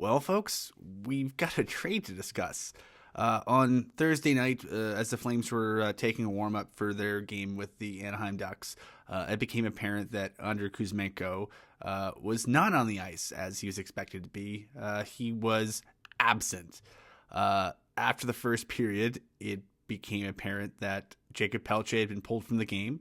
Well, folks, we've got a trade to discuss. On Thursday night, as the Flames were taking a warm-up for their game with the Anaheim Ducks, it became apparent that Andrei Kuzmenko was not on the ice as he was expected to be. He was absent. After the first period, it became apparent that Jakob Pelletier had been pulled from the game.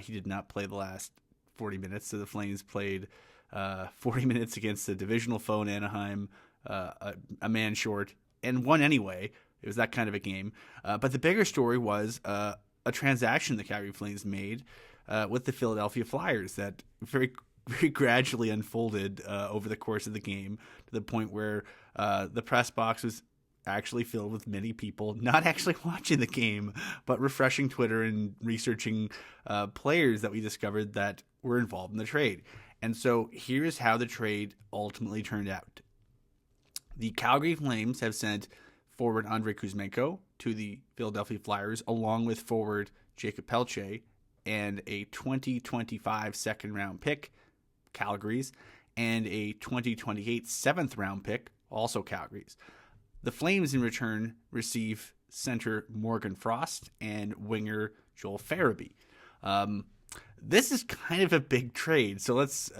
He did not play the last 40 minutes, so the Flames played 40 minutes against the divisional foe in Anaheim, a man short, and won anyway. It was that kind of a game. But the bigger story was a transaction the Calgary Flames made with the Philadelphia Flyers that very gradually unfolded over the course of the game to the point where the press box was actually filled with many people not actually watching the game, but refreshing Twitter and researching players that we discovered that were involved in the trade. And so here's how the trade ultimately turned out. The Calgary Flames have sent forward Andrei Kuzmenko to the Philadelphia Flyers, along with forward Jakob Pelletier and a 2025 second-round pick, Calgary's, and a 2028 seventh-round pick, also Calgary's. The Flames, in return, receive center Morgan Frost and winger Joel Farabee. This is kind of a big trade, so let's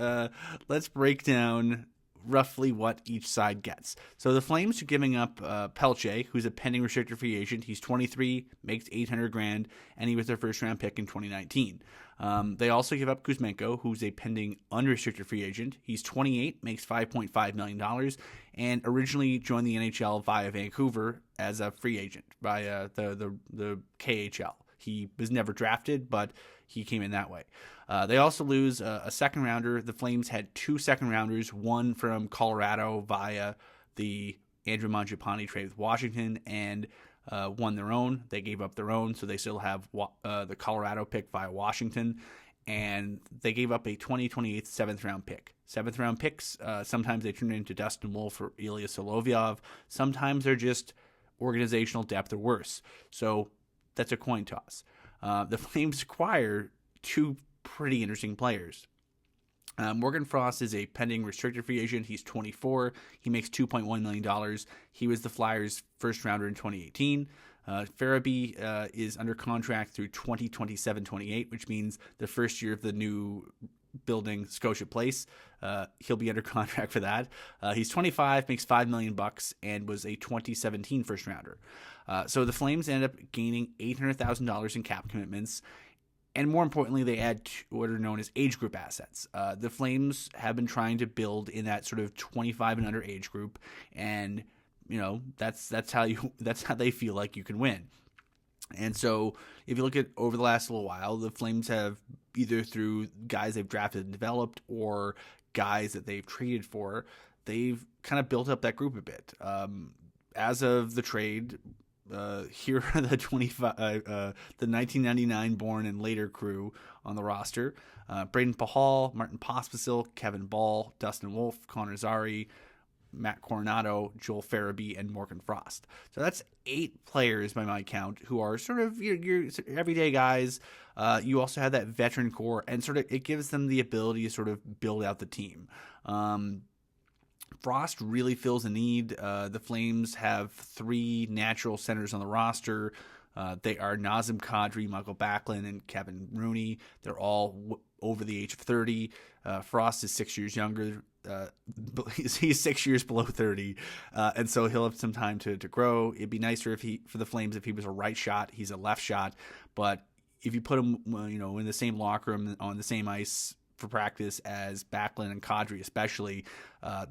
break down roughly what each side gets. So the Flames are giving up Pelletier, who's a pending restricted free agent. He's 23, makes $800,000, and he was their first-round pick in 2019. They also give up Kuzmenko, who's a pending unrestricted free agent. He's 28, makes $5.5 million, and originally joined the NHL via Vancouver as a free agent via the KHL. He was never drafted, but he came in that way. They also lose a second rounder. The Flames had two second rounders, one from Colorado via the Andrew Mangiapane trade with Washington, and one their own. They gave up their own, so they still have the Colorado pick via Washington, and they gave up a 2028 seventh round pick. Seventh round picks, sometimes they turn into Dustin Wolf or Ilya Solovyov. Sometimes they're just organizational depth or worse. So that's a coin toss. The Flames acquire two pretty interesting players. Morgan Frost is a pending restricted free agent. He's 24. He makes $2.1 million. He was the Flyers' first rounder in 2018. Farabee is under contract through 2027-28, which means the first year of the new building, Scotia Place. He'll be under contract for that. He's 25, makes $5 million, and was a 2017 first rounder. So the Flames end up gaining $800,000 in cap commitments. And more importantly, they add what are known as age group assets. The Flames have been trying to build in that sort of 25 and under age group, and that's how they feel like you can win. And so, if you look at over the last little while, the Flames have either through guys they've drafted and developed or guys that they've traded for, they've kind of built up that group a bit. As of the trade. Here are the 1999 born and later crew on the roster: Braden Pahal, Martin Pospisil, Kevin Ball, Dustin Wolf, Connor Zary, Matt Coronado, Joel Farabee, and Morgan Frost. So that's 8 players by my count who are sort of your everyday guys. You also have that veteran core, and sort of it gives them the ability to sort of build out the team. Frost really fills a need. The Flames have 3 natural centers on the roster. They are Nazem Kadri, Michael Backlund, and Kevin Rooney. They're all over the age of 30. Frost is 6 years younger. He's 6 years below 30, and so he'll have some time to grow. It'd be nicer for the Flames if he was a right shot. He's a left shot, but if you put him, in the same locker room on the same ice for practice as Backlund and Kadri especially,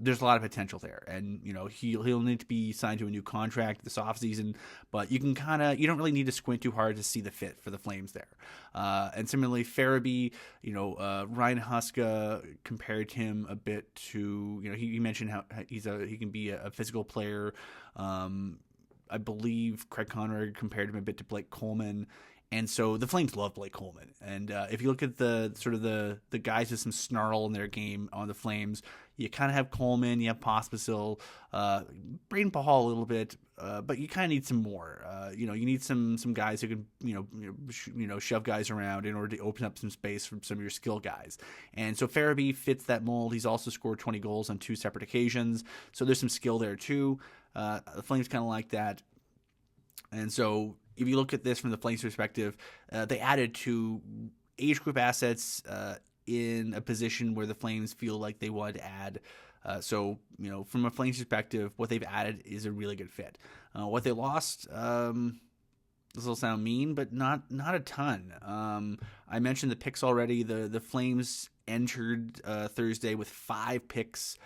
there's a lot of potential there. And, he'll need to be signed to a new contract this offseason, but you don't really need to squint too hard to see the fit for the Flames there. And similarly, Farabee, Ryan Huska compared him a bit to, he mentioned how he can be a physical player. I believe Craig Conrad compared him a bit to Blake Coleman. And so the Flames love Blake Coleman. And if you look at the sort of the guys with some snarl in their game on the Flames, you kind of have Coleman, you have Pospisil, Braden Pahal a little bit, but you kind of need some more. You need some guys who can shove guys around in order to open up some space for some of your skill guys. And so Farabee fits that mold. He's also scored 20 goals on 2 separate occasions, so there's some skill there too. The Flames kind of like that. And so if you look at this from the Flames perspective, they added 2 age group assets in a position where the Flames feel like they wanted to add. So from a Flames perspective, what they've added is a really good fit. What they lost, this will sound mean, but not a ton. I mentioned the picks already. The Flames entered Thursday with 5 picks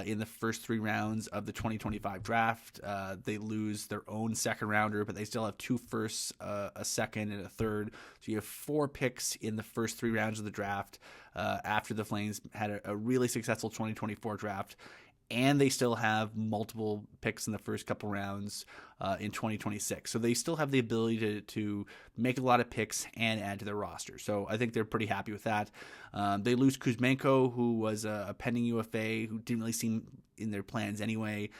in the first 3 rounds of the 2025 draft. They lose their own second rounder, but they still have 2 firsts, a second, and a third. So you have 4 picks in the first 3 rounds of the draft after the Flames had a really successful 2024 draft. And they still have multiple picks in the first couple rounds in 2026. So they still have the ability to make a lot of picks and add to their roster. So I think they're pretty happy with that. They lose Kuzmenko, who was a pending UFA, who didn't really seem in their plans anyway.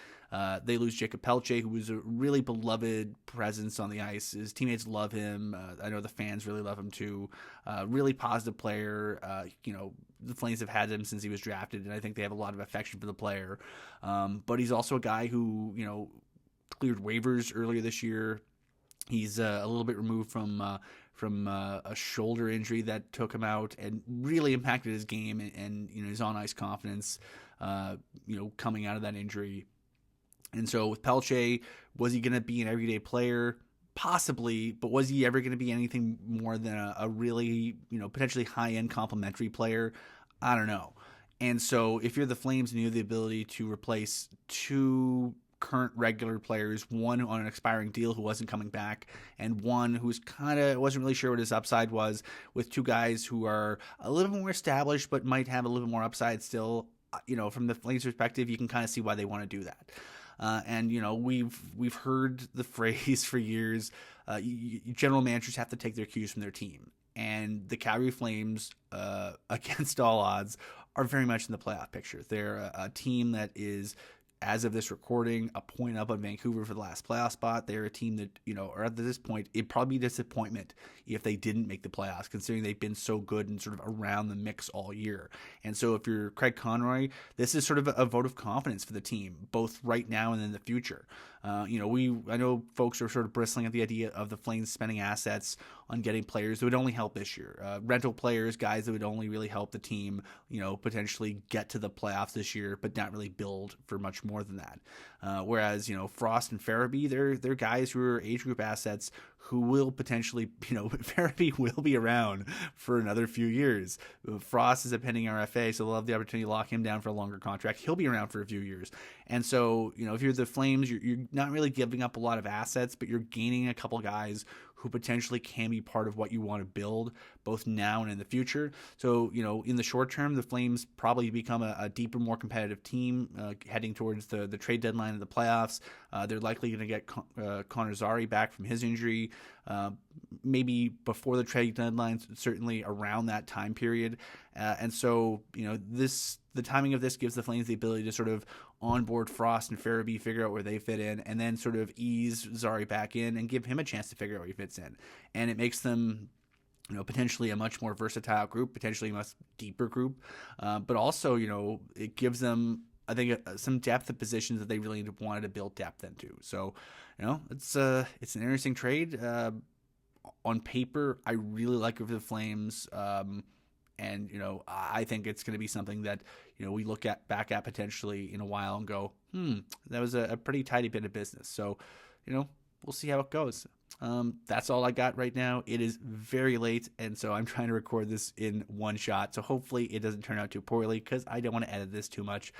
They lose Jakob Pelletier, who was a really beloved presence on the ice. His teammates love him. I know the fans really love him too. Really positive player. The Flames have had him since he was drafted, and I think they have a lot of affection for the player. But he's also a guy who, cleared waivers earlier this year. He's a little bit removed from a shoulder injury that took him out and really impacted his game and his on-ice confidence, coming out of that injury. And so with Pelletier, was he going to be an everyday player? Possibly, but was he ever going to be anything more than a really, potentially high-end complementary player? I don't know. And so if you're the Flames and you have the ability to replace 2 current regular players, one on an expiring deal who wasn't coming back, and one who's wasn't really sure what his upside was, with 2 guys who are a little bit more established but might have a little bit more upside still, from the Flames perspective, you can kind of see why they want to do that. And we've heard the phrase for years. General managers have to take their cues from their team, and the Calgary Flames, against all odds, are very much in the playoff picture. They're a team that is, as of this recording, a point up on Vancouver for the last playoff spot. They're a team that, or at this point, it'd probably be a disappointment if they didn't make the playoffs, considering they've been so good and sort of around the mix all year. And so if you're Craig Conroy, this is sort of a vote of confidence for the team, both right now and in the future. I know folks are sort of bristling at the idea of the Flames spending assets on getting players that would only help this year. Rental players, guys that would only really help the team, potentially get to the playoffs this year, but not really build for much more than that. Whereas, Frost and Farabee, they're guys who are age group assets who will potentially, Farabee will be around for another few years. Frost is a pending RFA, so they'll have the opportunity to lock him down for a longer contract. He'll be around for a few years. And so, if you're the Flames, you're not really giving up a lot of assets, but you're gaining a couple guys who potentially can be part of what you want to build, both now and in the future. So, in the short term, the Flames probably become a deeper, more competitive team heading towards the trade deadline of the playoffs. They're likely going to get Connor Zary back from his injury, maybe before the trade deadline, certainly around that time period. And so, the timing of this gives the Flames the ability to sort of onboard Frost and Farabee, figure out where they fit in, and then sort of ease Zary back in and give him a chance to figure out where he fits in. And it makes them, potentially a much more versatile group, potentially a much deeper group, but also, it gives them, I think, some depth of positions that they really wanted to build depth into. So, it's an interesting trade. On paper, I really like it for the Flames. And, I think it's going to be something that, we look back at potentially in a while and go, that was a pretty tidy bit of business. So, we'll see how it goes. That's all I got right now. It is very late, and so I'm trying to record this in one shot. So hopefully it doesn't turn out too poorly, because I don't want to edit this too much.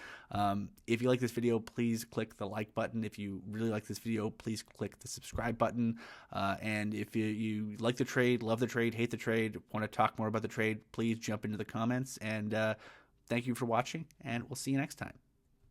If you like this video, please click the like button. If you really like this video, please click the subscribe button. And if you like the trade, love the trade, hate the trade, want to talk more about the trade, please jump into the comments. And thank you for watching, and we'll see you next time.